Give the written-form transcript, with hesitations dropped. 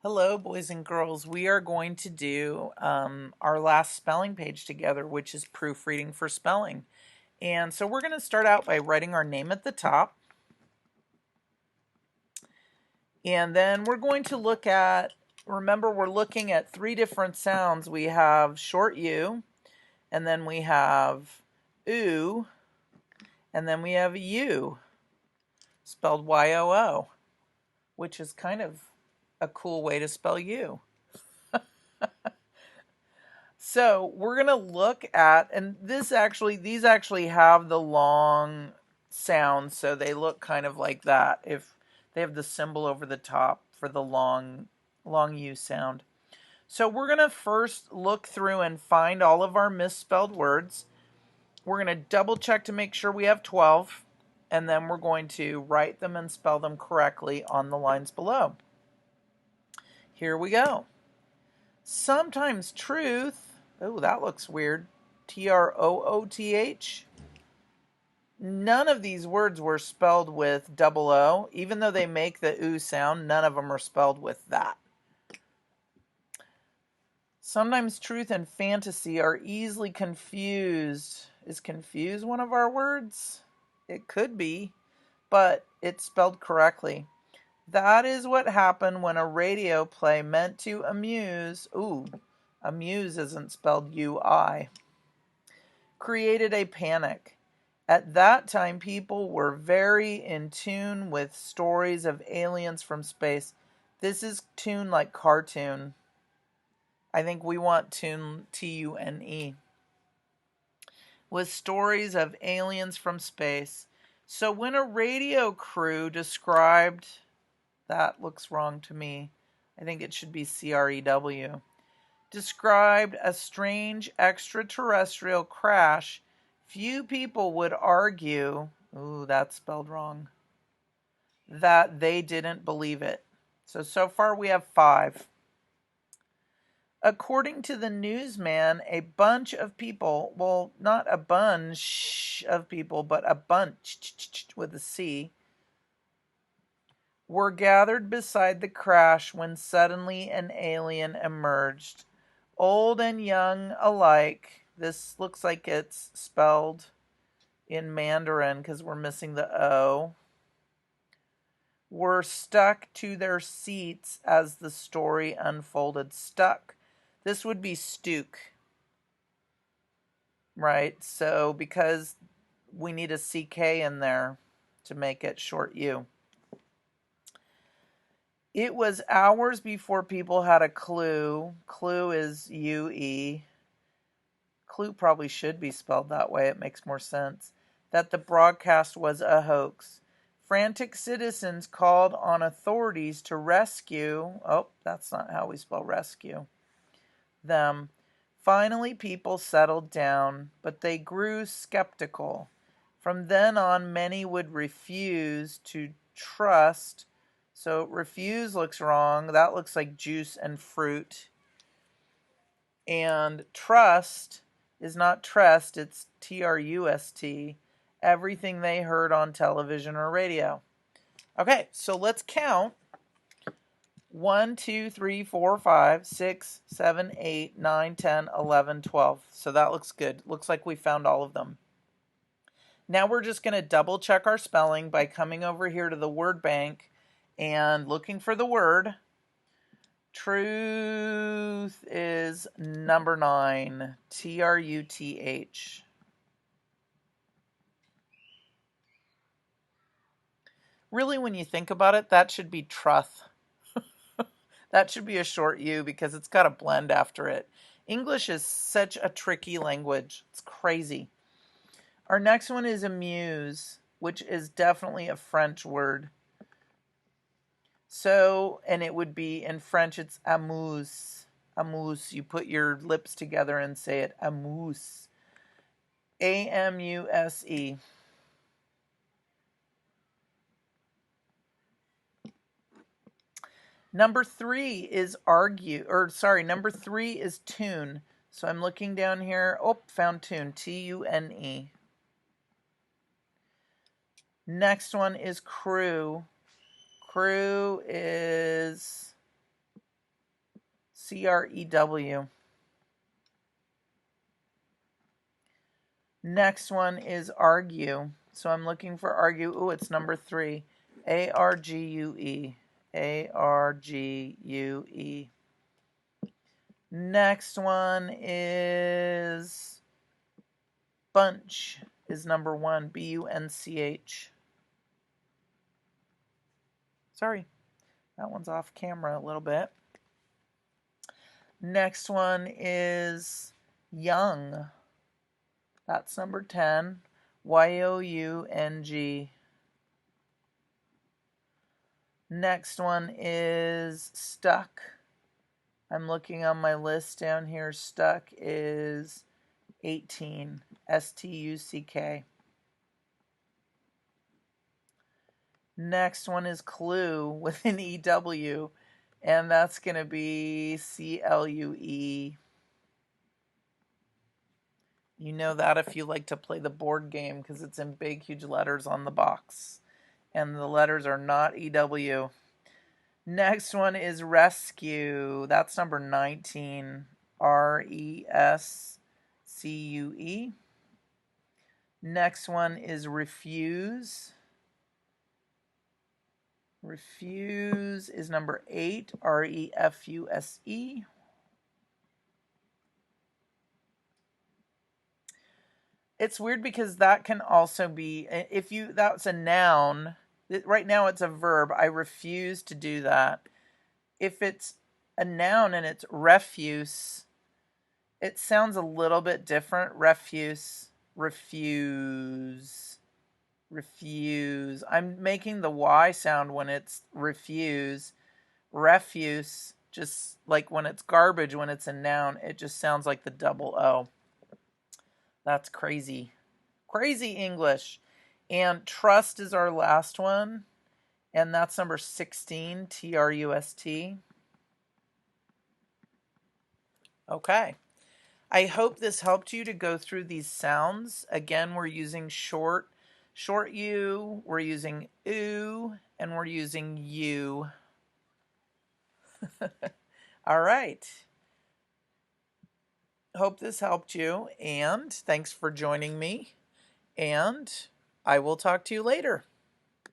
Hello, boys and girls. We are going to do our last spelling page together, which is proofreading for spelling. And so we're going to start out by writing our name at the top. And then we're going to look at, remember, we're looking at three different sounds. We have short U, and then we have oo, and then we have U, spelled Y-O-O, which is kind of a cool way to spell you. So we're going to look at, and these actually have the long sound, so they look kind of like that. If they have the symbol over the top for the long U sound. So we're going to first look through and find all of our misspelled words. We're going to double check to make sure we have 12, and then we're going to write them and spell them correctly on the lines below. Here we go. Sometimes truth. Oh, that looks weird. Trooth. None of these words were spelled with double O. Even though they make the oo sound, none of them are spelled with that. Sometimes truth and fantasy are easily confused. Is confuse one of our words? It could be, but it's spelled correctly. That is what happened when a radio play meant to amuse. Ooh, amuse isn't spelled U-I. Created a panic. At that time, people were very in tune with stories of aliens from space. This is tune like cartoon. I think we want tune, T-U-N-E. With stories of aliens from space. So when a radio crew described, that looks wrong to me. I think it should be C-R-E-W. Described a strange extraterrestrial crash, few people would argue, ooh, that's spelled wrong, that they didn't believe it. So far we have 5. According to the newsman, a bunch of people, well, not a bunch of people, but a bunch with a C, were gathered beside the crash when suddenly an alien emerged. Old and young alike. This looks like it's spelled in Mandarin because we're missing the O. Were stuck to their seats as the story unfolded. Stuck. This would be stook. Right? So because we need a CK in there to make it short U. It was hours before people had a clue. Clue is U-E. Clue probably should be spelled that way. It makes more sense. That the broadcast was a hoax. Frantic citizens called on authorities to rescue. Oh, that's not how we spell rescue. Them. Finally, people settled down, but they grew skeptical. From then on, many would refuse to trust. So refuse looks wrong. That looks like juice and fruit. And trust is not trust, it's T-R-U-S-T. Everything they heard on television or radio. Okay, so let's count. 1, 2, 3, 4, 5, 6, 7, 8, 9, 10, 11, 12. So that looks good. Looks like we found all of them. Now we're just going to double check our spelling by coming over here to the word bank and looking for the word. Truth is number 9. T-R-U-T-H. Really, when you think about it, that should be truth. That should be a short U because it's got a blend after it. English is such a tricky language. It's crazy. Our next one is amuse, which is definitely a French word. So, and it would be, in French, it's amuse. Amuse. You put your lips together and say it. Amuse. A-M-U-S-E. Number 3 is argue, number 3 is tune. So I'm looking down here. Oh, found tune. T-U-N-E. Next one is crew. Crew is Crew. Next one is argue. So I'm looking for argue. Ooh, it's number 3. Argue. Argue. Next one is bunch is number 1. Bunch. Sorry, that one's off camera a little bit. Next one is young. That's number 10. Young. Next one is stuck. I'm looking on my list down here. Stuck is 18. Stuck. Next one is clue with an EW, and that's going to be CLUE. You know that if you like to play the board game because it's in big, huge letters on the box. And the letters are not EW. Next one is rescue. That's number 19. RESCUE. Next one is refuse. Refuse is number 8. REFUSE. It's weird because that can also be, that's a noun. Right now it's a verb. I refuse to do that. If it's a noun and it's refuse, it sounds a little bit different. Refuse. I'm making the Y sound when it's refuse. Refuse, just like when it's garbage, when it's a noun, it just sounds like the double O. That's crazy. Crazy English. And trust is our last one. And that's number 16, TRUST. Okay. I hope this helped you to go through these sounds. Again, we're using short U, we're using oo, and we're using you. All right. Hope this helped you, and thanks for joining me. And I will talk to you later.